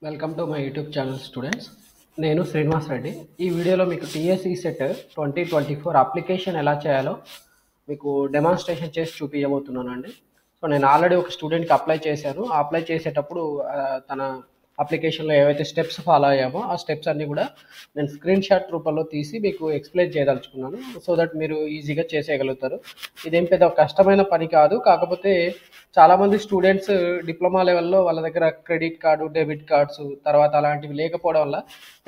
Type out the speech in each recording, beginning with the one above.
Welcome to my YouTube channel students. నేను శ్రీనివాస్ రెడ్డి. ఈ వీడియోలో మీకు టీఎస్ఈ సెట్ 2024 అప్లికేషన్ ఎలా చేయాలో మీకు డెమాన్స్ట్రేషన్ చేసి చూపించబోతున్నానండి. సో నేను ఆల్రెడీ ఒక స్టూడెంట్కి అప్లై చేశాను. అప్లై చేసేటప్పుడు తన అప్లికేషన్లో ఏవైతే స్టెప్స్ ఫాలో అయ్యామో ఆ స్టెప్స్ అన్నీ కూడా నేను స్క్రీన్ షాట్ రూపంలో తీసి మీకు ఎక్స్ప్లెయిన్ చేయదలుచుకున్నాను. సో దట్ మీరు ఈజీగా చేసేయగలుగుతారు. ఇదేం పెద్ద కష్టమైన పని కాదు. కాకపోతే చాలామంది స్టూడెంట్స్ డిప్లొమా లెవెల్లో వాళ్ళ దగ్గర క్రెడిట్ కార్డు, డెబిట్ కార్డ్స్ తర్వాత అలాంటివి లేకపోవడం వల్ల,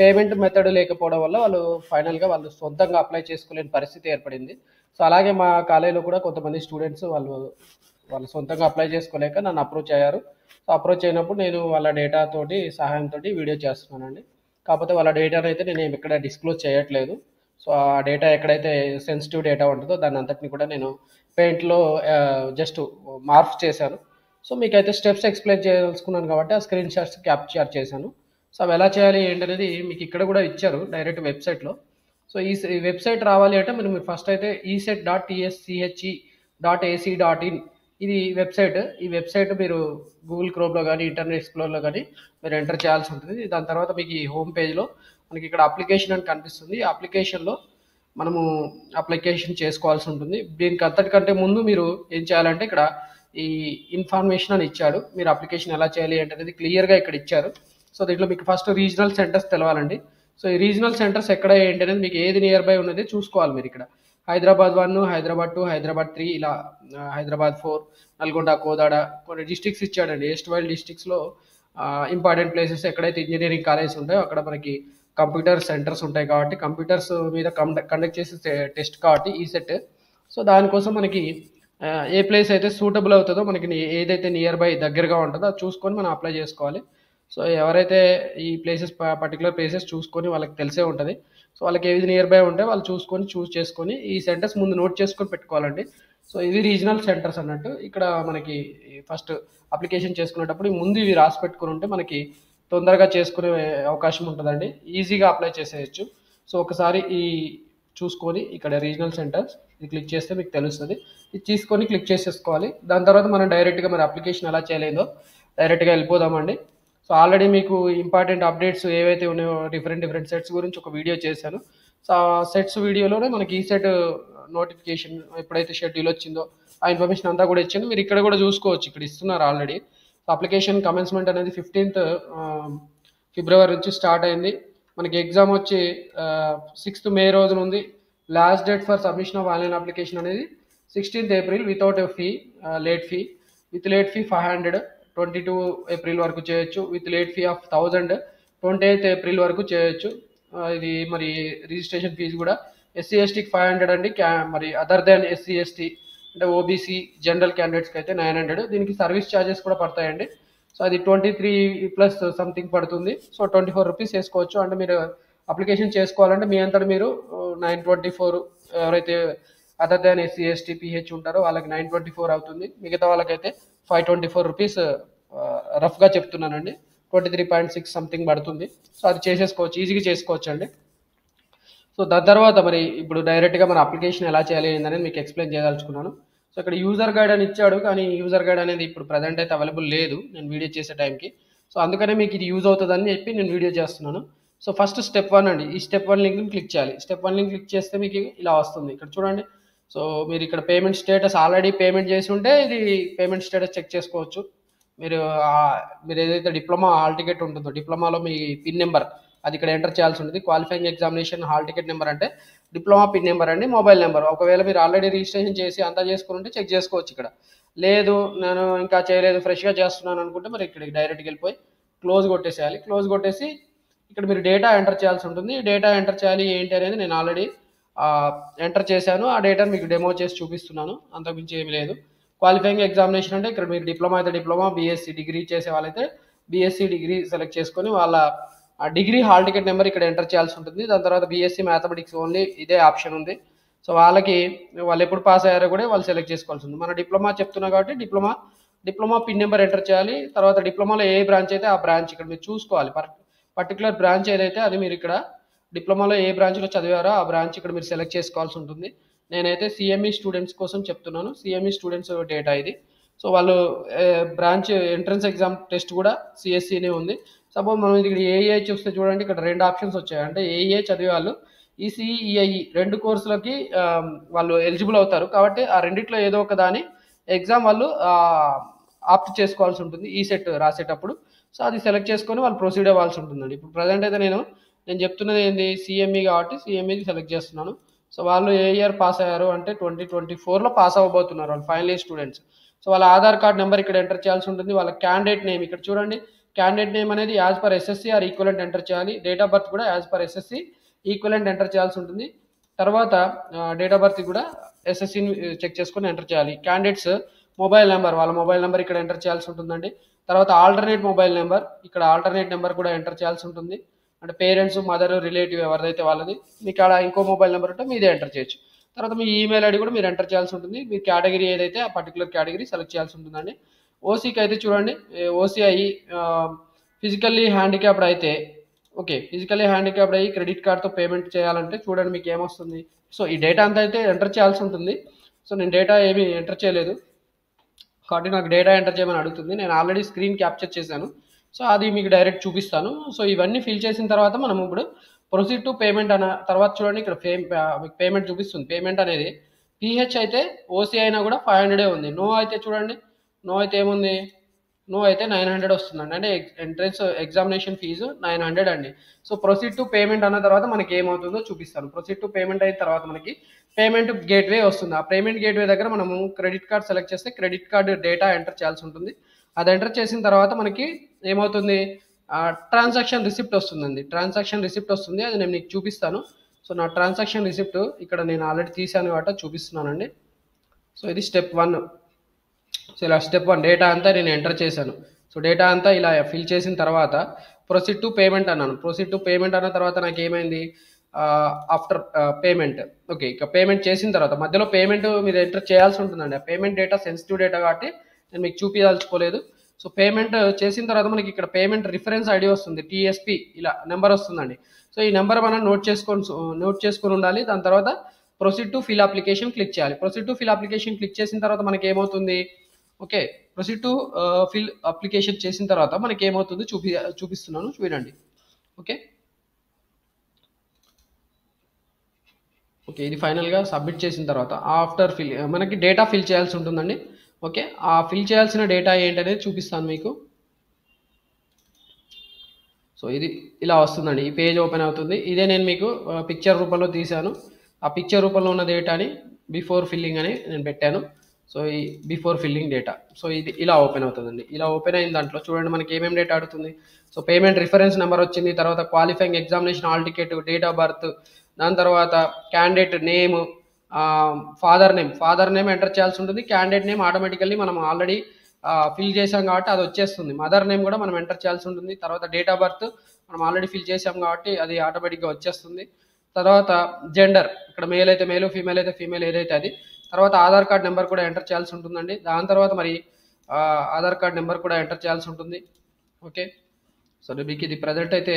పేమెంట్ మెథడ్ లేకపోవడం వల్ల వాళ్ళు ఫైనల్గా వాళ్ళు సొంతంగా అప్లై చేసుకోలేని పరిస్థితి ఏర్పడింది. సో అలాగే మా కాలేజీలో కూడా కొంతమంది స్టూడెంట్స్ వాళ్ళు సొంతంగా అప్లై చేసుకోలేక నన్ను అప్రోచ్ అయ్యారు. సో అప్రోచ్ అయినప్పుడు నేను వాళ్ళ డేటా తోటి సహాయంతో వీడియో చేస్తున్నానండి. కాకపోతే వాళ్ళ డేటాను అయితే నేను ఎక్కడ డిస్క్లోజ్ చేయట్లేదు. సో ఆ డేటా ఎక్కడైతే సెన్సిటివ్ డేటా ఉంటుందో దాన్ని అంతటిని కూడా నేను పెయింట్లో జస్ట్ మార్క్స్ చేశాను. సో మీకైతే స్టెప్స్ ఎక్స్ప్లెయిన్ చేయదలుచుకున్నాను కాబట్టి ఆ స్క్రీన్ షాట్స్ క్యాప్చర్ చేశాను. సో అవి ఎలా చేయాలి ఏంటనేది మీకు ఇక్కడ కూడా ఇచ్చారు డైరెక్ట్ వెబ్సైట్లో. సో ఈ వెబ్సైట్ రావాలి అంటే మీరు ఫస్ట్ అయితే eset.tschhe.ac.in ఇది వెబ్సైట్. ఈ వెబ్సైట్ మీరు గూగుల్ క్రోమ్లో కానీ ఇంటర్నెట్ ఎక్స్ప్లోర్లో కానీ మీరు ఎంటర్ చేయాల్సి ఉంటుంది. దాని తర్వాత మీకు ఈ హోమ్ పేజ్లో మనకి ఇక్కడ అప్లికేషన్ అని కనిపిస్తుంది. ఆ అప్లికేషన్లో మనము అప్లికేషన్ చేసుకోవాల్సి ఉంటుంది. దీనికి అంతటికంటే ముందు మీరు ఏం చేయాలంటే ఇక్కడ ఈ ఇన్ఫర్మేషన్ అని ఇచ్చాడు. మీరు అప్లికేషన్ ఎలా చేయాలి అనేది క్లియర్గా ఇక్కడ ఇచ్చారు. సో దీంట్లో మీకు ఫస్ట్ రీజనల్ సెంటర్స్ తెలవాలండి. సో ఈ రీజనల్ సెంటర్స్ ఎక్కడ ఏంటి అనేది మీకు ఏది నియర్ బై ఉన్నది చూసుకోవాలి. మీరు ఇక్కడ హైదరాబాద్ 1, హైదరాబాద్ 2, హైదరాబాద్ 3 ఇలా హైదరాబాద్ 4, నల్గొండ, కోదాడ కొన్ని డిస్ట్రిక్ట్స్ ఇచ్చాడండి. ఈస్ట్ వైల్ డిస్ట్రిక్ట్స్లో ఇంపార్టెంట్ ప్లేసెస్ ఎక్కడైతే ఇంజనీరింగ్ కాలేజెస్ ఉంటాయో అక్కడ మనకి కంప్యూటర్ సెంటర్స్ ఉంటాయి కాబట్టి కంప్యూటర్స్ మీద కండక్ట్ చేసే టెస్ట్ కాబట్టి ఈ సెట్. సో దానికోసం మనకి ఏ ప్లేస్ అయితే సూటబుల్ అవుతుందో మనకి ఏదైతే నియర్ బై దగ్గరగా ఉంటుందో అది చూసుకొని మనం అప్లై చేసుకోవాలి. సో ఎవరైతే ఈ ప్లేసెస్ పర్టికులర్ ప్లేసెస్ చూసుకొని వాళ్ళకి తెలిసే ఉంటుంది. సో వాళ్ళకి ఏది నియర్ బై ఉంటే వాళ్ళు చూస్ చేసుకొని ఈ సెంటర్స్ ముందు నోట్ చేసుకొని పెట్టుకోవాలండి. సో ఇవి రీజనల్ సెంటర్స్ అన్నట్టు. ఇక్కడ మనకి ఫస్ట్ అప్లికేషన్ చేసుకునేటప్పుడు ముందు ఇవి రాసి పెట్టుకుని ఉంటే మనకి తొందరగా చేసుకునే అవకాశం ఉంటుందండి. ఈజీగా అప్లై చేసేయచ్చు. సో ఒకసారి ఈ చూసుకొని ఇక్కడ రీజనల్ సెంటర్స్ ఇది క్లిక్ చేస్తే మీకు తెలుస్తుంది. ఇది తీసుకొని క్లిక్ చేసేసుకోవాలి. దాని తర్వాత మనం డైరెక్ట్గా మరి అప్లికేషన్ ఎలా చేయలేదో డైరెక్ట్గా వెళ్ళిపోదామండి. సో ఆల్రెడీ మీకు ఇంపార్టెంట్ అప్డేట్స్ ఏవైతే ఉన్నాయో డిఫరెంట్ సెట్స్ గురించి ఒక వీడియో చేశాను. సో ఆ సెట్స్ వీడియోలోనే మనకి ఈ సెట్ నోటిఫికేషన్ ఎప్పుడైతే షెడ్యూల్ వచ్చిందో ఆ ఇన్ఫర్మేషన్ అంతా కూడా ఇచ్చాను. మీరు ఇక్కడ కూడా చూసుకోవచ్చు. ఇక్కడ ఇస్తున్నారు ఆల్రెడీ. అప్లికేషన్ కమెన్స్మెంట్ అనేది 15th ఫిబ్రవరి నుంచి స్టార్ట్ అయింది. మనకి ఎగ్జామ్ వచ్చి 6th మే రోజున ఉంది. Last date for submission of online application అనేది 16th April without fee, late fee. With late fee 500 22 April వరకు చేయొచ్చు. With late fee of 1000 28th April వరకు చేయొచ్చు. ఇది మరి రిజిస్ట్రేషన్ ఫీజు కూడా ఎస్సీ ఎస్టీకి 500 అండి. మరి అదర్ దాన్ ఎస్సీ ఎస్టీ అంటే ఓబీసీ జనరల్ క్యాండిడేట్స్కి అయితే 900. దీనికి సర్వీస్ ఛార్జెస్ కూడా పడతాయండి. సో అది 23 ప్లస్ సంథింగ్ పడుతుంది. సో 24 రూపీస్ వేసుకోవచ్చు. అంటే మీరు అప్లికేషన్ చేసుకోవాలంటే మీ అంతటా మీరు 924, ఎవరైతే other than SC ST pH ఉంటారో వాళ్ళకి 924 అవుతుంది. మిగతా వాళ్ళకైతే 524 రూపీస్ రఫ్గా చెప్తున్నానండి. 23.6 సంథింగ్ పడుతుంది. సో అది చేసేసుకోవచ్చు, ఈజీగా చేసుకోవచ్చు అండి. సో దాని తర్వాత మరి ఇప్పుడు డైరెక్ట్గా మన అప్లికేషన్ ఎలా చేయాలి అనేది మీకు ఎక్స్ప్లెయిన్ చేయదలుచుకున్నాను. సో ఇక్కడ యూజర్ గైడ్ అని ఇచ్చాడు, కానీ యూజర్ గైడ్ అనేది ఇప్పుడు ప్రజెంట్ అయితే అవైలబుల్ లేదు నేను వీడియో చేసే టైంకి. సో అందుకనే మీకు ఇది యూజ్ అవుతుందని చెప్పి నేను వీడియో చేస్తున్నాను. సో ఫస్ట్ స్టెప్ 1 అండి. ఈ స్టెప్ 1 లింక్ని క్లిక్ చేయాలి. స్టెప్ 1 లింక్ క్లిక్ చేస్తే మీకు ఇలా వస్తుంది. ఇక్కడ చూడండి. సో మీరు ఇక్కడ పేమెంట్ స్టేటస్ ఆల్రెడీ పేమెంట్ చేసి ఉంటే ఇది పేమెంట్ స్టేటస్ చెక్ చేసుకోవచ్చు. మీరు ఏదైతే డిప్లొమా హాల్ టికెట్ ఉంటుందో డిప్లొమాలో మీ పిన్ నెంబర్ అది ఇక్కడ ఎంటర్ చేయాల్సి ఉంటుంది. Qualifying examination hall ticket number అంటే డిప్లొమా పిన్ నెంబర్ అండి, మొబైల్ నెంబర్. ఒకవేళ మీరు ఆల్రెడీ రిజిస్ట్రేషన్ చేసి అంతా చేసుకుని ఉంటే చెక్ చేసుకోవచ్చు. ఇక్కడ లేదు నేను ఇంకా చేయలేదు ఫ్రెష్గా చేస్తున్నాను అనుకుంటే మరి ఇక్కడికి డైరెక్ట్గా వెళ్ళిపోయి క్లోజ్ కొట్టేసేయాలి. క్లోజ్ కొట్టేసి ఇక్కడ మీరు డేటా ఎంటర్ చేయాల్సి ఉంటుంది. డేటా ఎంటర్ చేయాలి ఏంటి అనేది నేను ఆల్రెడీ ఎంటర్ చేశాను. ఆ డేటాను మీకు డెమో చేసి చూపిస్తున్నాను. అంతకుమించి ఏమి లేదు. క్వాలిఫైయింగ్ ఎగ్జామినేషన్ అంటే ఇక్కడ మీరు డిప్లొమా అయితే డిప్లొమా, బీఎస్సీ డిగ్రీ చేసే వాళ్ళైతే బీఎస్సీ డిగ్రీ సెలెక్ట్ చేసుకొని వాళ్ళ డిగ్రీ హాల్ టికెట్ నెంబర్ ఇక్కడ ఎంటర్ చేయాల్సి ఉంటుంది. దాని తర్వాత బీఎస్సీ మ్యాథమెటిక్స్ ఓన్లీ ఇదే ఆప్షన్ ఉంది. సో వాళ్ళు ఎప్పుడు పాస్ అయ్యారో కూడా వాళ్ళు సెలెక్ట్ చేసుకోవాల్సి ఉంది. మన డిప్లొమా చెప్తున్నా కాబట్టి డిప్లొమా పిన్ నెంబర్ ఎంటర్ చేయాలి. తర్వాత డిప్లొమాలో ఏ బ్రాంచ్ అయితే ఆ బ్రాంచ్ ఇక్కడ మీరు చూసుకోవాలి. పర్టికులర్ బ్రాంచ్ ఏదైతే అది మీరు ఇక్కడ డిప్లొమాలో ఏ బ్రాంచ్లో చదివారో ఆ బ్రాంచ్ ఇక్కడ మీరు సెలెక్ట్ చేసుకోవాల్సి ఉంటుంది. నేనైతే సిఎంఈ స్టూడెంట్స్ కోసం చెప్తున్నాను. సిఎంఈ స్టూడెంట్స్ డేటా ఇది. సో వాళ్ళు బ్రాంచ్ ఎంట్రన్స్ ఎగ్జామ్ టెస్ట్ కూడా సిఎస్సినే ఉంది. సపోజ్ మనం ఇక్కడ ఏఈఐ చూస్తే చూడండి, ఇక్కడ 2 ఆప్షన్స్ వచ్చాయి. అంటే ఏఈఐ చదివే వాళ్ళు ఈసీఈ, ఈఐఈ 2 కోర్సులకి వాళ్ళు ఎలిజిబుల్ అవుతారు. కాబట్టి ఆ రెండిట్లో ఏదో ఒక దాని ఎగ్జామ్ వాళ్ళు ఆప్ట్ చేసుకోవాల్సి ఉంటుంది ఈ సెట్ రాసేటప్పుడు. సో అది సెలెక్ట్ చేసుకొని వాళ్ళు ప్రొసీడ్ అవ్వాల్సి ఉంటుందండి. ఇప్పుడు ప్రజెంట్ అయితే నేను చెప్తున్నది ఏంది, సిఎంఈ కాబట్టి సిఎంఈది సెలెక్ట్ చేస్తున్నాను. సో వాళ్ళు ఏ ఇయర్ పాస్ అయ్యారు అంటే 2024లో పాస్ అవ్వబోతున్నారు వాళ్ళు ఫైనల్ ఇయర్ స్టూడెంట్స్. సో వాళ్ళ ఆధార్ కార్డ్ నెంబర్ ఇక్కడ ఎంటర్ చేయాల్సి ఉంటుంది. వాళ్ళ క్యాండిడేట్ నేమ్ ఇక్కడ చూడండి, క్యాండిడేట్ నేమ్ అనేది as per SSC or equivalent enter చేయాలి. డేట్ ఆఫ్ బర్త్ కూడా as per SSC equivalent enter చేయాల్సి ఉంటుంది. తర్వాత డేట్ ఆఫ్ బర్త్ కూడా ఎస్ఎస్సిని చెక్ చేసుకొని ఎంటర్ చేయాలి. క్యాండిడేట్స్ మొబైల్ నెంబర్, వాళ్ళ మొబైల్ నెంబర్ ఇక్కడ ఎంటర్ చేయాల్సి ఉంటుందండి. తర్వాత ఆల్టర్నేట్ మొబైల్ నెంబర్, ఇక్కడ ఆల్టర్నేట్ నెంబర్ కూడా ఎంటర్ చేయాల్సి ఉంటుంది. అంటే పేరెంట్స్, మదర్, రిలేటివ్ ఎవరిదైతే వాళ్ళది. మీకు అక్కడ ఇంకో మొబైల్ నెంబర్ ఉంటే మీదే ఎంటర్ చేయొచ్చు. తర్వాత మీ ఈమెయిల్ ఐడి కూడా మీరు ఎంటర్ చేయాల్సి ఉంటుంది. మీ కేటగిరీ ఏదైతే ఆ పర్టికులర్ కేటగిరీ సెలెక్ట్ చేయాల్సి ఉంటుందండి. ఓసీకి అయితే చూడండి, ఓసీ అయ్యి ఫిజికల్లీ హ్యాండిక్యాప్డ్ అయితే ఓకే, ఫిజికల్లీ హ్యాండిక్యాప్డ్ అయ్యి క్రెడిట్ కార్డ్తో పేమెంట్ చేయాలంటే చూడండి మీకు ఏమొస్తుంది. సో ఈ డేటా అంతా అయితే ఎంటర్ చేయాల్సి ఉంటుంది. సో నేను డేటా ఏమీ ఎంటర్ చేయలేదు కాబట్టి నాకు డేటా ఎంటర్ చేయమని అడుగుతుంది. నేను ఆల్రెడీ స్క్రీన్ క్యాప్చర్ చేశాను. సో అది మీకు డైరెక్ట్ చూపిస్తాను. సో ఇవన్నీ ఫిల్ చేసిన తర్వాత మనం ఇప్పుడు ప్రొసీడ్ టు పేమెంట్ అన్న తర్వాత చూడండి, ఇక్కడ మీకు పేమెంట్ చూపిస్తుంది. పేమెంట్ అనేది పిహెచ్ అయితే ఓసీ అయినా కూడా 500 ఉంది. నో అయితే చూడండి, నో అయితే ఏముంది, నో అయితే 900 వస్తుందండి. అంటే ఎంట్రన్స్ ఎగ్జామినేషన్ ఫీజు 900 అండి. సో ప్రొసీడ్ టు పేమెంట్ అన్న తర్వాత మనకి ఏమవుతుందో చూపిస్తాను. ప్రొసీడ్ టు పేమెంట్ అయిన తర్వాత మనకి పేమెంట్ గేట్వే వస్తుంది. ఆ పేమెంట్ గేట్వే దగ్గర మనము క్రెడిట్ కార్డ్ సెలెక్ట్ చేస్తే క్రెడిట్ కార్డు డేటా ఎంటర్ చేయాల్సి ఉంటుంది. అది ఎంటర్ చేసిన తర్వాత మనకి ఏమవుతుంది, ట్రాన్సాక్షన్ రిసిప్ట్ వస్తుందండి. ట్రాన్సాక్షన్ రిసిప్ట్ వస్తుంది, అది నేను మీకు చూపిస్తాను. సో నా ట్రాన్సాక్షన్ రిసిప్ట్ ఇక్కడ నేను ఆల్రెడీ తీసాను కాబట్టి చూపిస్తున్నానండి. సో ఇది స్టెప్ 1. సో ఇలా స్టెప్ 1 డేటా అంతా నేను ఎంటర్ చేశాను. సో డేటా అంతా ఇలా ఫిల్ చేసిన తర్వాత ప్రొసీడ్ టు పేమెంట్ అన్నాను. ప్రొసీడ్ టు పేమెంట్ అన్న తర్వాత నాకు ఏమైంది, ఆఫ్టర్ పేమెంట్ ఓకే, ఇక పేమెంట్ చేసిన తర్వాత మధ్యలో పేమెంట్ మీరు ఎంటర్ చేయాల్సి ఉంటుందండి. ఆ పేమెంట్ డేటా సెన్సిటివ్ డేటా కాబట్టి నేను మీకు చూపించదలుచుకోలేదు. సో పేమెంట్ చేసిన తర్వాత మనకి ఇక్కడ పేమెంట్ రిఫరెన్స్ ఐడి వస్తుంది, టీఎస్పి ఇలా నెంబర్ వస్తుందండి. సో ఈ నెంబర్ మనం నోట్ చేసుకొని ఉండాలి. దాని తర్వాత proceed to fill application click చేయాలి. Proceed to fill application click చేసిన తర్వాత మనకి ఏమవుతుంది, okay proceed to fill application చేసిన తర్వాత మనకి ఏమవుతుంది చూపిస్తున్నాను చూడండి. ఓకే ఇది ఫైనల్గా సబ్మిట్ చేసిన తర్వాత ఆఫ్టర్ ఫిల్ మనకి డేటా ఫిల్ చేయాల్సి ఉంటుందండి. ఓకే ఆ ఫిల్ చేయాల్సిన డేటా ఏంటనేది చూపిస్తాను మీకు. సో ఇది ఇలా వస్తుందండి, ఈ పేజ్ ఓపెన్ అవుతుంది. ఇదే నేను మీకు పిక్చర్ రూపంలో తీశాను. ఆ పిక్చర్ రూపంలో ఉన్న డేటాని బిఫోర్ ఫిల్లింగ్ అని నేను పెట్టాను. సో ఈ బిఫోర్ ఫిల్లింగ్ డేటా, సో ఇది ఇలా ఓపెన్ అవుతుందండి. ఇలా ఓపెన్ అయిన దాంట్లో చూడండి మనకి ఏమేమి డేటా అడుగుతుంది. సో పేమెంట్ రిఫరెన్స్ నెంబర్ వచ్చింది, తర్వాత qualifying examination hall ticket, date of birth, దాని తర్వాత candidate name, father name enter చేయాల్సి ఉంటుంది. క్యాండిడేట్ నేమ్ ఆటోమేటికల్లీ మనం ఆల్రెడీ ఫిల్ చేసాం కాబట్టి అది వచ్చేస్తుంది. మదర్ నేమ్ కూడా మనం ఎంటర్ చేయాల్సి ఉంటుంది. తర్వాత డేట్ ఆఫ్ బర్త్ మనం ఆల్రెడీ ఫిల్ చేసాం కాబట్టి అది ఆటోమేటిక్గా వచ్చేస్తుంది. తర్వాత జెండర్, ఇక్కడ మేల్ అయితే మేలు, ఫీమేల్ అయితే ఫీమేల్, ఏదైతే అది. తర్వాత ఆధార్ కార్డ్ నెంబర్ కూడా ఎంటర్ చేయాల్సి ఉంటుందండి. దాని తర్వాత మరి ఆధార్ కార్డ్ నెంబర్ కూడా ఎంటర్ చేయాల్సి ఉంటుంది. ఓకే సో మీకు ఇది ప్రజెంట్ అయితే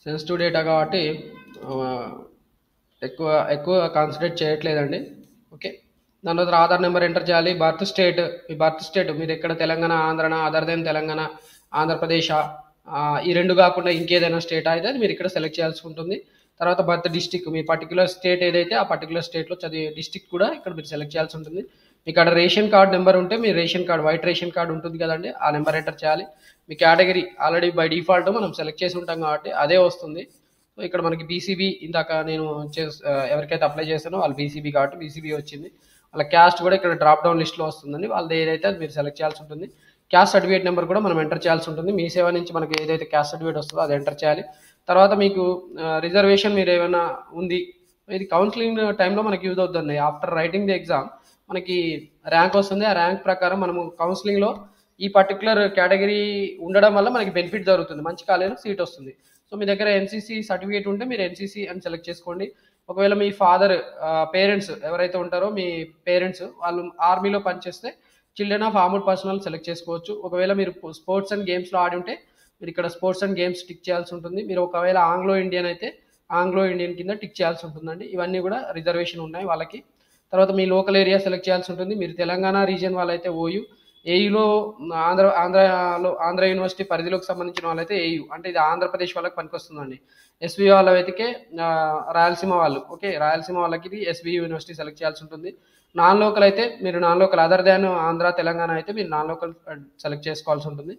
సెన్సిటివ్ డేటా కాబట్టి ఎక్కువ కాన్సన్ట్రేట్ చేయట్లేదండి. ఓకే దాని తర్వాత ఆధార్ నెంబర్ ఎంటర్ చేయాలి. బర్త్ స్టేట్, మీ బర్త్ స్టేట్ మీరు ఎక్కడ తెలంగాణ, ఆంధ్రనా, అదర్ దెన్ తెలంగాణ, ఆంధ్రప్రదేశ్, ఈ రెండు కాకుండా ఇంకేదైనా స్టేట్ అయితే అది మీరు ఇక్కడ సెలెక్ట్ చేయాల్సి ఉంటుంది. తర్వాత బర్త్ డిస్టిక్, మీ పర్టికులర్ స్టేట్ ఏదైతే ఆ పర్టికులర్ స్టేట్లో చదివే డిస్టిక్ కూడా ఇక్కడ మీరు సెలెక్ట్ చేయాల్సి ఉంటుంది. మీకు అక్కడ రేషన్ కార్డ్ నెంబర్ ఉంటే మీ ration card, white ration card ఉంటుంది కదండి, ఆ నెంబర్ ఎంటర్ చేయాలి. మీ కేటగిరీ ఆల్రెడీ బై డిఫాల్ట్ మనం సెలెక్ట్ చేసి ఉంటాం కాబట్టి అదే వస్తుంది. సో ఇక్కడ మనకి బీసీబీ, ఇందాక నేను ఎవరికైతే అప్లై చేశానో వాళ్ళు బీసీబీ కాబట్టి బీసీబీ వచ్చింది. వాళ్ళ క్యాస్ట్ కూడా ఇక్కడ డ్రాప్ డౌన్ లిస్ట్లో వస్తుందండి. వాళ్ళది ఏదైతే అది మీరు సెలెక్ట్ చేయాల్సి ఉంటుంది. క్యాస్ట్ సర్టిఫికేట్ నెంబర్ కూడా మనం ఎంటర్ చేయాల్సి ఉంటుంది. మీ సేవ నుంచి మనకి ఏదైతే క్యాస్ట్ సర్టిఫికేట్ వస్తుందో అది ఎంటర్ చేయాలి. తర్వాత మీకు రిజర్వేషన్ మీరు ఏమైనా ఉంది, ఇది కౌన్సిలింగ్ టైంలో మనకి యూజ్ అవుతుంది. ఆఫ్టర్ రైటింగ్ ది ఎగ్జామ్ మనకి ర్యాంక్ వస్తుంది. ఆ ర్యాంక్ ప్రకారం మనము కౌన్సిలింగ్లో ఈ పర్టికులర్ కేటగిరీ ఉండడం వల్ల మనకి బెనిఫిట్ జరుగుతుంది, మంచి కాలేజీలో సీట్ వస్తుంది. సో మీ దగ్గర ఎన్సీసీ సర్టిఫికేట్ ఉంటే మీరు ఎన్సీసీ అని సెలెక్ట్ చేసుకోండి. ఒకవేళ మీ ఫాదర్ పేరెంట్స్ ఎవరైతే ఉంటారో మీ పేరెంట్స్ వాళ్ళు ఆర్మీలో పనిచేస్తే children of armed personal select చేసుకోవచ్చు. ఒకవేళ మీరు స్పోర్ట్స్ అండ్ గేమ్స్లో ఆడి ఉంటే మీరు ఇక్కడ స్పోర్ట్స్ అండ్ గేమ్స్ టిక్ చేయాల్సి ఉంటుంది. మీరు ఒకవేళ ఆంగ్లో ఇండియన్ అయితే ఆంగ్లో ఇండియన్ కింద టిక్ చేయాల్సి ఉంటుందండి. ఇవన్నీ కూడా రిజర్వేషన్ ఉన్నాయి వాళ్ళకి. తర్వాత మీ లోకల్ ఏరియా సెలెక్ట్ చేయాల్సి ఉంటుంది. మీరు తెలంగాణ రీజియన్ వాళ్ళైతే ఓయూ, ఏయులో ఆంధ్ర యూనివర్సిటీ పరిధిలోకి సంబంధించిన వాళ్ళైతే ఏయు అంటే ఇది ఆంధ్రప్రదేశ్ వాళ్ళకి పనికొస్తుందండి. ఎస్వి వాళ్ళ వెతికే రాయలసీమ వాళ్ళు, ఓకే, రాయలసీమ వాళ్ళకి ఇది ఎస్వి యూనివర్సిటీ సెలెక్ట్ చేయాల్సి ఉంటుంది. నాన్ లోకల్ అయితే మీరు non local other than Andhra Telangana అయితే మీరు నాన్ లోకల్ సెలెక్ట్ చేసుకోవాల్సి ఉంటుంది.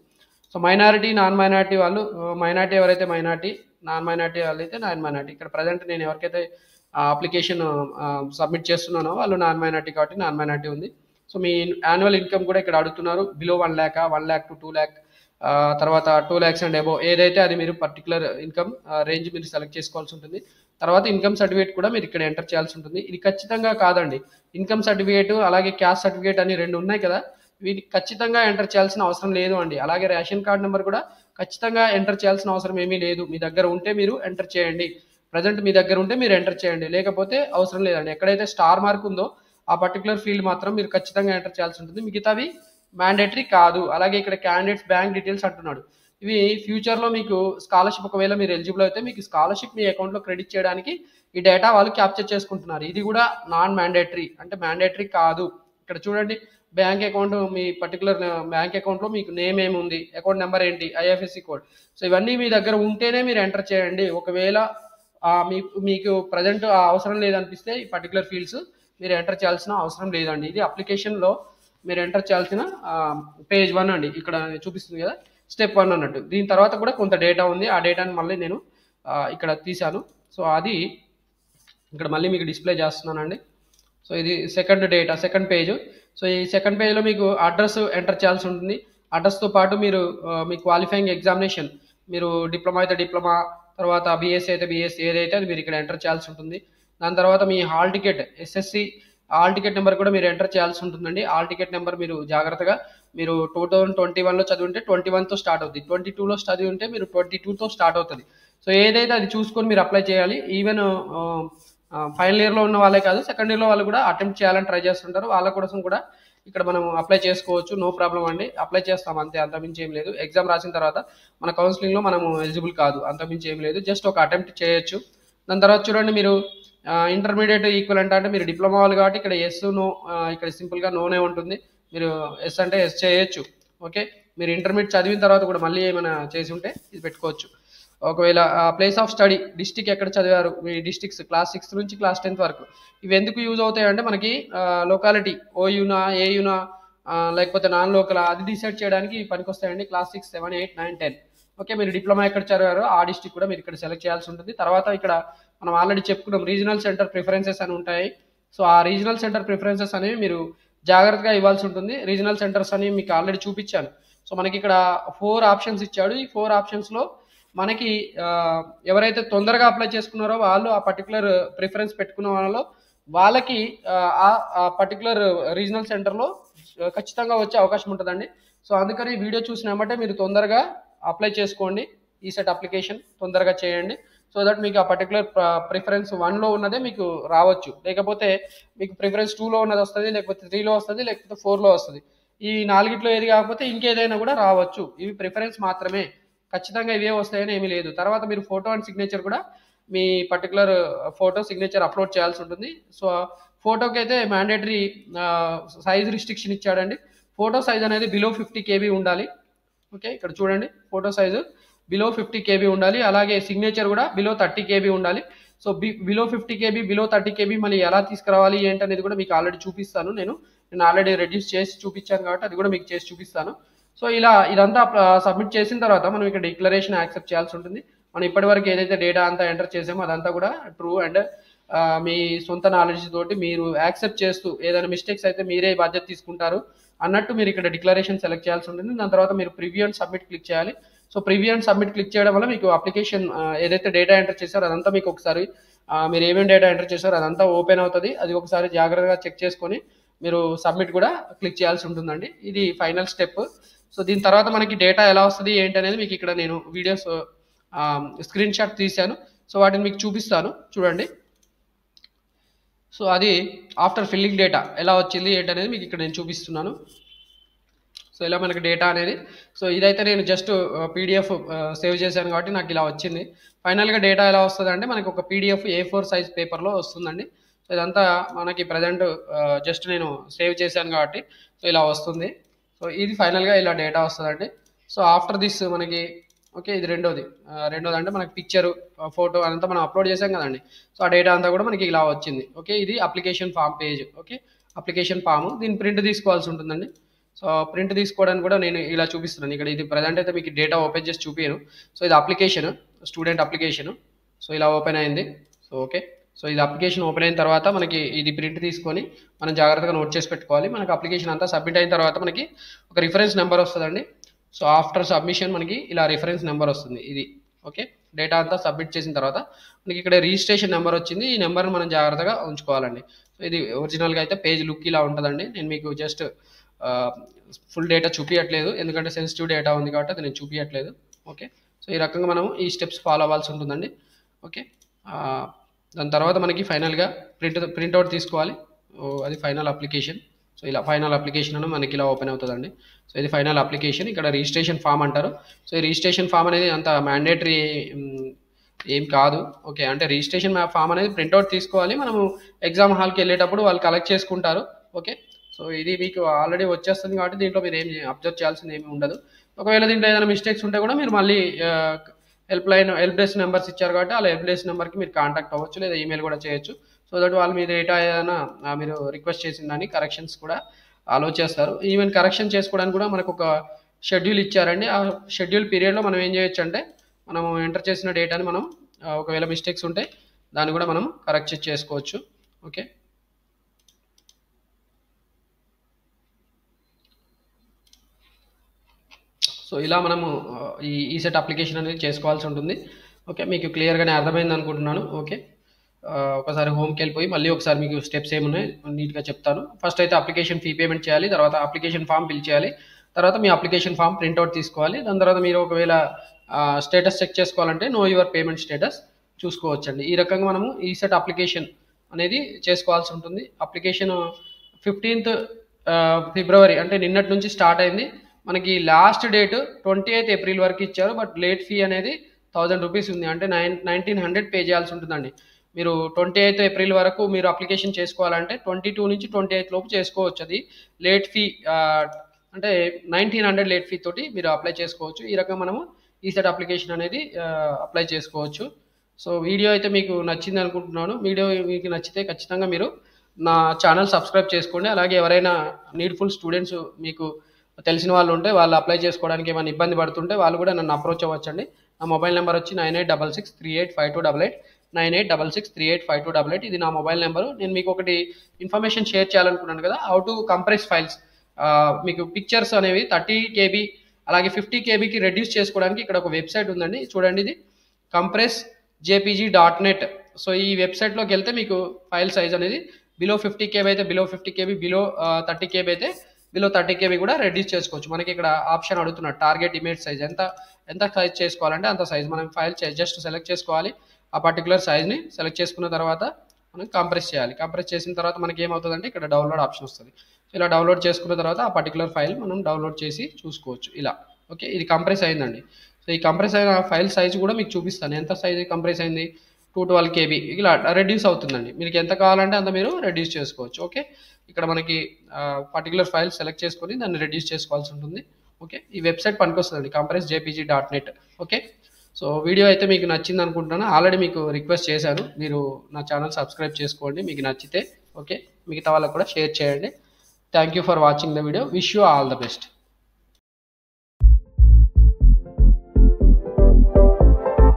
సో మైనారిటీ నాన్ మైనారిటీ వాళ్ళు, మైనారిటీ ఎవరైతే మైనారిటీ, నాన్ మైనారిటీ వాళ్ళు అయితే నాన్ మైనారిటీ. ఇక్కడ ప్రజెంట్ నేను ఎవరికైతే అప్లికేషన్ సబ్మిట్ చేస్తున్నానో వాళ్ళు నాన్ మైనారిటీ కాబట్టి నాన్ మైనారిటీ ఉంది. సో మీ యాన్యువల్ ఇన్కమ్ కూడా ఇక్కడ అడుగుతున్నారు, below 1 lakh, 1 lakh to 2 lakh, తర్వాత 2 lakhs అండ్ అబోవ్ ఏదైతే అది మీరు పర్టికులర్ ఇన్కమ్ రేంజ్ మీరు సెలెక్ట్ చేసుకోవాల్సి ఉంటుంది. తర్వాత ఇన్కమ్ సర్టిఫికేట్ కూడా మీరు ఇక్కడ ఎంటర్ చేయాల్సి ఉంటుంది. ఇది ఖచ్చితంగా కాదండి, ఇన్కమ్ సర్టిఫికేట్ అలాగే క్యాస్ట్ సర్టిఫికేట్ అని 2 ఉన్నాయి కదా, వీటికి ఖచ్చితంగా ఎంటర్ చేయాల్సిన అవసరం లేదు అండి. అలాగే రేషన్ కార్డ్ నెంబర్ కూడా ఖచ్చితంగా ఎంటర్ చేయాల్సిన అవసరం ఏమీ లేదు. మీ దగ్గర ఉంటే మీరు ఎంటర్ చేయండి, ప్రజెంట్ మీ దగ్గర ఉంటే మీరు ఎంటర్ చేయండి, లేకపోతే అవసరం లేదండి. ఎక్కడైతే స్టార్ మార్క్ ఉందో ఆ పర్టికులర్ ఫీల్డ్ మాత్రం మీరు ఖచ్చితంగా ఎంటర్ చేయాల్సి ఉంటుంది, మిగతావి మ్యాండేటరీ కాదు. అలాగే ఇక్కడ క్యాండిడేట్స్ బ్యాంక్ డీటెయిల్స్ అంటున్నాడు, ఇవి ఫ్యూచర్లో మీకు స్కాలర్షిప్ ఒకవేళ మీరు ఎలిజిబుల్ అయితే మీకు స్కాలర్షిప్ మీ అకౌంట్లో క్రెడిట్ చేయడానికి ఈ డేటా వాళ్ళు క్యాప్చర్ చేసుకుంటున్నారు. ఇది కూడా నాన్ మ్యాండేటరీ, అంటే మ్యాండేటరీ కాదు. ఇక్కడ చూడండి, బ్యాంక్ అకౌంట్, మీ పర్టికులర్ బ్యాంక్ అకౌంట్లో మీకు నేమ్ ఏముంది, అకౌంట్ నెంబర్ ఏంటి, ఐఎఫ్ఎస్సి కోడ్, సో ఇవన్నీ మీ దగ్గర ఉంటేనే మీరు ఎంటర్ చేయండి. ఒకవేళ మీకు ప్రజెంట్ అవసరం లేదనిపిస్తే ఈ పర్టికులర్ ఫీల్డ్స్ మీరు ఎంటర్ చేయాల్సిన అవసరం లేదండి. ఇది అప్లికేషన్లో మీరు ఎంటర్ చేయాల్సిన పేజ్ 1 అండి, ఇక్కడ చూపిస్తుంది కదా స్టెప్ 1 అన్నట్టు. దీని తర్వాత కూడా కొంత డేటా ఉంది, ఆ డేటాని మళ్ళీ నేను ఇక్కడ తీశాను. సో అది ఇక్కడ మళ్ళీ మీకు డిస్ప్లే చేస్తున్నానండి. సో ఇది సెకండ్ పేజ్. సో ఈ సెకండ్ పేజ్లో మీకు అడ్రస్ ఎంటర్ చేయాల్సి ఉంటుంది. అడ్రస్తో పాటు మీరు మీ క్వాలిఫైయింగ్ ఎగ్జామినేషన్, మీరు డిప్లొమా అయితే డిప్లొమా, తర్వాత బీఎస్సీ అయితే బీఎస్సీ, ఏదైతే అది మీరు ఇక్కడ ఎంటర్ చేయాల్సి ఉంటుంది. దాని తర్వాత మీ hall ticket, SSC hall ticket number కూడా మీరు ఎంటర్ చేయాల్సి ఉంటుందండి. హాల్ టికెట్ నెంబర్ మీరు జాగ్రత్తగా, మీరు 2021లో చదివింటే 21తో స్టార్ట్ అవుతుంది, 22లో చదివి ఉంటే మీరు 22తో స్టార్ట్ అవుతుంది. సో ఏదైతే అది చూసుకొని మీరు అప్లై చేయాలి. ఈవెన్ ఫైనల్ ఇయర్లో ఉన్న వాళ్ళే కాదు, సెకండ్ ఇయర్లో వాళ్ళు కూడా అటెంప్ట్ చేయాలని ట్రై చేస్తుంటారు, వాళ్ళ కోసం కూడా ఇక్కడ మనం అప్లై చేసుకోవచ్చు, నో ప్రాబ్లం అండి. అప్లై చేస్తాం అంతే, అంతమించి ఏం లేదు. ఎగ్జామ్ రాసిన తర్వాత మన కౌన్సిలింగ్లో మనము ఎలిజిబుల్ కాదు, అంతమించి ఏం లేదు, జస్ట్ ఒక అటెంప్ట్ చేయొచ్చు. దాని తర్వాత చూడండి, మీరు ఇంటర్మీడియట్ ఈక్వలెంట్ అంటే మీరు డిప్లొమా వాళ్ళు కాబట్టి ఇక్కడ ఎస్ నో, ఇక్కడ సింపుల్గా నోనే ఉంటుంది. మీరు ఎస్ అంటే ఎస్ చేయొచ్చు, ఓకే. మీరు ఇంటర్మీడియట్ చదివిన తర్వాత కూడా మళ్ళీ ఏమైనా చేసి ఉంటే ఇది పెట్టుకోవచ్చు. ఒకవేళ ప్లేస్ ఆఫ్ స్టడీ, డిస్టిక్ ఎక్కడ చదివారు, మీ డిస్టిక్స్ క్లాస్ 6 నుంచి క్లాస్ 10th వరకు, ఇవి ఎందుకు యూజ్ అవుతాయి అంటే మనకి లొకాలిటీ ఓయూనా ఏయునా లేకపోతే నాన్ లోకల్ అది డిసైడ్ చేయడానికి పనికొస్తాయండి. Class 6, 7, 8, 9, 10, okay. మీరు డిప్లొమా ఎక్కడ చదివారో ఆ డిస్టిక్ కూడా మీరు ఇక్కడ సెలెక్ట్ చేయాల్సి ఉంటుంది. తర్వాత ఇక్కడ మనం ఆల్రెడీ చెప్పుకున్నాం, రీజనల్ సెంటర్ ప్రిఫరెన్సెస్ అని ఉంటాయి. సో ఆ రీజనల్ సెంటర్ ప్రిఫరెన్సెస్ అనేవి మీరు జాగ్రత్తగా ఇవ్వాల్సి ఉంటుంది. రీజనల్ సెంటర్స్ అనేవి మీకు ఆల్రెడీ చూపించాను. సో మనకి ఇక్కడ 4 ఆప్షన్స్ ఇచ్చాడు. ఈ 4 ఆప్షన్స్లో మనకి ఎవరైతే తొందరగా అప్లై చేసుకున్నారో వాళ్ళు ఆ పర్టికులర్ ప్రిఫరెన్స్ పెట్టుకున్న వాళ్ళకి ఆ పర్టికులర్ రీజనల్ సెంటర్లో ఖచ్చితంగా వచ్చే అవకాశం ఉంటుందండి. సో అందుకని వీడియో చూసినామంటే మీరు తొందరగా అప్లై చేసుకోండి, ఈ సెట్ అప్లికేషన్ తొందరగా చేయండి. సో దట్ మీకు ఆ పర్టికులర్ ప్రిఫరెన్స్ 1లో ఉన్నదే మీకు రావచ్చు, లేకపోతే మీకు ప్రిఫరెన్స్ 2లో ఉన్నది వస్తుంది, లేకపోతే 3లో వస్తుంది, లేకపోతే 4లో వస్తుంది. ఈ 4గిట్లో ఏది కాకపోతే ఇంకేదైనా కూడా రావచ్చు. ఇవి ప్రిఫరెన్స్ మాత్రమే, ఖచ్చితంగా ఇవే వస్తాయని ఏమీ లేదు. తర్వాత మీరు ఫోటో అండ్ సిగ్నేచర్ కూడా మీ పర్టికులర్ ఫోటో సిగ్నేచర్ అప్లోడ్ చేయాల్సి ఉంటుంది. సో ఫోటోకి అయితే మ్యాండేటరీ సైజ్ రిస్ట్రిక్షన్ ఇచ్చాడండి. ఫోటో సైజ్ అనేది బిలో 50 KB ఉండాలి, ఓకే. ఇక్కడ చూడండి, ఫోటో సైజు బిలో 50 KB ఉండాలి. అలాగే సిగ్నేచర్ కూడా బిలో 30 KB ఉండాలి. So below 50 KB below 30 KB మళ్ళీ ఎలా తీసుకురావాలి ఏంటనేది కూడా మీకు ఆల్రెడీ చూపిస్తాను. నేను ఆల్రెడీ రెడ్యూస్ చేసి చూపించాను కాబట్టి అది కూడా మీకు చేసి చూపిస్తాను. సో ఇలా ఇదంతా సబ్మిట్ చేసిన తర్వాత మనం ఇక్కడ డిక్లరేషన్ యాక్సెప్ట్ చేయాల్సి ఉంటుంది. మనం ఇప్పటివరకు ఏదైతే డేటా అంతా ఎంటర్ చేసామో అదంతా కూడా ట్రూ అండ్ మీ సొంత నాలెడ్జ్ తోటి మీరు యాక్సెప్ట్ చేస్తూ ఏదైనా మిస్టేక్స్ అయితే మీరే బాధ్యత తీసుకుంటారు అన్నట్టు మీరు ఇక్కడ డిక్లరేషన్ సెలెక్ట్ చేయాల్సి ఉంటుంది. దాని తర్వాత మీరు ప్రివ్యూ అండ్ సబ్మిట్ క్లిక్ చేయాలి. So preview and submit click చేయడం వల్ల మీకు అప్లికేషన్ ఏదైతే డేటా ఎంటర్ చేశారో అదంతా మీకు ఒకసారి మీరు ఏమేమి డేటా ఎంటర్ చేశారో అదంతా ఓపెన్ అవుతుంది. అది ఒకసారి జాగ్రత్తగా చెక్ చేసుకొని మీరు సబ్మిట్ కూడా క్లిక్ చేయాల్సి ఉంటుందండి. ఇది ఫైనల్ స్టెప్. సో దీని తర్వాత మనకి డేటా ఎలా వస్తుంది ఏంటి అనేది మీకు ఇక్కడ నేను వీడియోస్ స్క్రీన్ షాట్ తీశాను. సో వాటిని మీకు చూపిస్తాను, చూడండి. సో అది ఆఫ్టర్ ఫిల్లింగ్ డేటా ఎలా వచ్చింది ఏంటి అనేది మీకు ఇక్కడ నేను చూపిస్తున్నాను. సో ఇలా మనకి డేటా అనేది, సో ఇదైతే నేను జస్ట్ పీడిఎఫ్ సేవ్ చేశాను కాబట్టి నాకు ఇలా వచ్చింది. ఫైనల్గా డేటా ఎలా వస్తుంది అంటే మనకి ఒక పీడిఎఫ్ A4 సైజ్ పేపర్లో వస్తుందండి. సో ఇదంతా మనకి ప్రజెంట్ జస్ట్ నేను సేవ్ చేశాను కాబట్టి సో ఇలా వస్తుంది. సో ఇది ఫైనల్గా ఇలా డేటా వస్తుందండి. సో ఆఫ్టర్ దిస్ మనకి ఓకే ఇది రెండోది అంటే మనకి పిక్చరు ఫోటో అంతా మనం అప్లోడ్ చేసాం కదండి. సో ఆ డేటా అంతా కూడా మనకి ఇలా వచ్చింది. ఓకే ఇది application form page. Okay application form దీని ప్రింట్ తీసుకోవాల్సి ఉంటుందండి. సో ప్రింట్ తీసుకోవడానికి కూడా నేను ఇలా చూపిస్తున్నాను. ఇక్కడ ఇది ప్రజెంట్ అయితే మీకు డేటా ఓపెన్ చేసి చూపించను. సో ఇది అప్లికేషన్, స్టూడెంట్ అప్లికేషన్. సో ఇలా ఓపెన్ అయింది. సో ఓకే సో ఇది అప్లికేషన్ ఓపెన్ అయిన తర్వాత మనకి ఇది ప్రింట్ తీసుకొని మనం జాగ్రత్తగా నోట్ చేసి పెట్టుకోవాలి. మనకి అప్లికేషన్ అంతా సబ్మిట్ అయిన తర్వాత మనకి ఒక రిఫరెన్స్ నెంబర్ వస్తుందండి. సో ఆఫ్టర్ సబ్మిషన్ మనకి ఇలా రిఫరెన్స్ నెంబర్ వస్తుంది ఇది. ఓకే డేటా అంతా సబ్మిట్ చేసిన తర్వాత మనకి ఇక్కడ రిజిస్ట్రేషన్ నెంబర్ వచ్చింది. ఈ నెంబర్ని మనం జాగ్రత్తగా ఉంచుకోవాలండి. సో ఇది ఒరిజినల్గా అయితే పేజ్ లుక్ ఇలా ఉంటుందండి. నేను మీకు జస్ట్ ఫుల్ డేటా చూపించట్లేదు, ఎందుకంటే సెన్సిటివ్ డేటా ఉంది కాబట్టి అది నేను చూపించట్లేదు. ఓకే సో ఈ రకంగా మనం ఈ స్టెప్స్ ఫాలో అవ్వాల్సి ఉంటుందండి. ఓకే దాని తర్వాత మనకి ఫైనల్గా ప్రింట్అవుట్ తీసుకోవాలి. అది ఫైనల్ అప్లికేషన్. సో ఇలా ఫైనల్ అప్లికేషన్ అని మనకి ఇలా ఓపెన్ అవుతుందండి. సో ఇది ఫైనల్ అప్లికేషన్. ఇక్కడ రిజిస్ట్రేషన్ ఫామ్ అంటారు. సో ఈ రిజిస్ట్రేషన్ ఫామ్ అనేది అంత మ్యాండేటరీ ఏం కాదు. ఓకే అంటే రిజిస్ట్రేషన్ ఫామ్ అనేది ప్రింట్అవుట్ తీసుకోవాలి. మనము ఎగ్జామ్ హాల్కి వెళ్ళేటప్పుడు వాళ్ళు కలెక్ట్ చేసుకుంటారు. ఓకే సో ఇది మీకు ఆల్రెడీ వచ్చేస్తుంది కాబట్టి దీంట్లో మీరు ఏం అబ్జర్వ్ చేయాల్సింది ఏమి ఉండదు. ఒకవేళ దీంట్లో ఏదైనా మిస్టేక్స్ ఉంటే కూడా మీరు మళ్ళీ హెల్ప్ డెస్క్ నెంబర్స్ ఇచ్చారు కాబట్టి ఆ హెల్ప్ డెస్క్ నెంబర్కి మీరు కాంటాక్ట్ అవ్వచ్చు, లేదా ఈమెయిల్ కూడా చేయొచ్చు. సో దట్ వాళ్ళు మీ డేటా ఏదైనా మీరు రిక్వెస్ట్ చేసిన దాన్ని కరెక్షన్స్ కూడా అలో చేస్తారు. ఈవెన్ కరెక్షన్ చేసుకోవడానికి కూడా మనకు ఒక షెడ్యూల్ ఇచ్చారండి. ఆ షెడ్యూల్ పీరియడ్లో మనం ఏం చేయొచ్చు అంటే మనం ఎంటర్ చేసిన డేటాని మనం ఒకవేళ మిస్టేక్స్ ఉంటే దాన్ని కూడా మనం కరెక్ట్ చేసుకోవచ్చు. ఓకే సో ఇలా మనము ఈ ఈసెట్ అప్లికేషన్ అనేది చేసుకోవాల్సి ఉంటుంది. ఓకే మీకు క్లియర్గానే అర్థమైంది అనుకుంటున్నాను. ఓకే ఒకసారి హోమ్కి వెళ్ళిపోయి మళ్ళీ ఒకసారి మీకు స్టెప్స్ ఏమున్నాయి నీట్గా చెప్తాను. ఫస్ట్ అయితే అప్లికేషన్ ఫీ పేమెంట్ చేయాలి, తర్వాత అప్లికేషన్ ఫామ్ ఫిల్ చేయాలి, తర్వాత మీ అప్లికేషన్ ఫామ్ ప్రింట్అవుట్ తీసుకోవాలి. దాని తర్వాత మీరు ఒకవేళ స్టేటస్ చెక్ చేసుకోవాలంటే నో యువర్ పేమెంట్ స్టేటస్ చూసుకోవచ్చండి. ఈ రకంగా మనము ఈసెట్ అప్లికేషన్ అనేది చేసుకోవాల్సి ఉంటుంది. అప్లికేషన్ 15th ఫిబ్రవరి అంటే నిన్నటి నుంచి స్టార్ట్ అయింది. మనకి లాస్ట్ డేట్ 28th ఏప్రిల్ వరకు ఇచ్చారు. బట్ లేట్ ఫీ అనేది 1000 రూపీస్ ఉంది. అంటే 1900 పే చేయాల్సి ఉంటుందండి. మీరు 28th ఏప్రిల్ వరకు మీరు అప్లికేషన్ చేసుకోవాలంటే 22 నుంచి 28 లోపు చేసుకోవచ్చు. అది లేట్ ఫీ అంటే 1900 లేట్ ఫీ తోటి మీరు అప్లై చేసుకోవచ్చు. ఈ రకంగా మనము ఈసెట్ అప్లికేషన్ అనేది అప్లై చేసుకోవచ్చు. సో వీడియో అయితే మీకు నచ్చింది అనుకుంటున్నాను. వీడియో మీకు నచ్చితే ఖచ్చితంగా మీరు నా ఛానల్ సబ్స్క్రైబ్ చేసుకోండి. అలాగే ఎవరైనా నీడ్ఫుల్ స్టూడెంట్స్ మీకు తెలిసిన వాళ్ళు ఉంటే వాళ్ళు అప్లై చేసుకోవడానికి ఏమైనా ఇబ్బంది పడుతుంటే వాళ్ళు కూడా నన్ను అప్రోచ్ అవ్వచ్చండి. నా మొబైల్ నెంబర్ వచ్చి 9866385288 9866385288. ఇది నా మొబైల్ నెంబరు. నేను మీకు ఒకటి ఇన్ఫర్మేషన్ షేర్ చేయాలనుకున్నాను కదా, హౌ టు కంప్రెస్ ఫైల్స్. మీకు పిక్చర్స్ అనేవి 30 KB అలాగే 50 KBకి రెడ్యూస్ చేసుకోవడానికి ఇక్కడ ఒక వెబ్సైట్ ఉందండి. చూడండి ఇది compressjpg.net. సో ఈ వెబ్సైట్లోకి వెళ్తే మీకు ఫైల్ సైజ్ అనేది బిలో 50 KB అయితే బిలో 50 KB, బిలో 30 KB అయితే బిలో 30 KB కూడా రెడ్యూస్ చేసుకోవచ్చు. మనకి ఇక్కడ ఆప్షన్ అడుగుతున్నాడు టార్గెట్ ఇమేజ్ సైజ్ ఎంత సైజ్ చేసుకోవాలంటే అంత సైజ్ మనం ఫైల్ జస్ట్ సెలెక్ట్ చేసుకోవాలి. ఆ పర్టికులర్ సైజ్ని సెలెక్ట్ చేసుకున్న తర్వాత మనం కంప్రెస్ చేయాలి. కంప్రెస్ చేసిన తర్వాత మనకి ఏమవుతుందంటే ఇక్కడ డౌన్లోడ్ ఆప్షన్ వస్తుంది. సో ఇలా డౌన్లోడ్ చేసుకున్న తర్వాత ఆ పర్టికులర్ ఫైల్ మనం డౌన్లోడ్ చేసి చూసుకోవచ్చు ఇలా. ఓకే ఇది కంప్రెస్ అయిందండి. సో ఈ కంప్రెస్ అయిన ఫైల్ సైజ్ కూడా మీకు చూపిస్తాను. ఎంత సైజ్ కంప్రెస్ అయింది 212 KB ఇలా రెడ్యూస్ అవుతుందండి. మీకు ఎంత కావాలంటే అంత మీరు రెడ్యూస్ చేసుకోవచ్చు. ఓకే ఇక్కడ మనకి పర్టికులర్ ఫైల్ సెలెక్ట్ చేసుకొని దాన్ని రెడ్యూస్ చేసుకోవాల్సి ఉంటుంది. ఓకే ఈ వెబ్సైట్ పనికొస్తుందండి compressjpg.net. ఓకే సో వీడియో అయితే మీకు నచ్చింది అనుకుంటున్నాను. ఆల్రెడీ మీకు రిక్వెస్ట్ చేశాను, మీరు నా ఛానల్ సబ్స్క్రైబ్ చేసుకోండి మీకు నచ్చితే. ఓకే మిగతా వాళ్ళకు కూడా షేర్ చేయండి. Thank you for watching the video. Wish you all the best.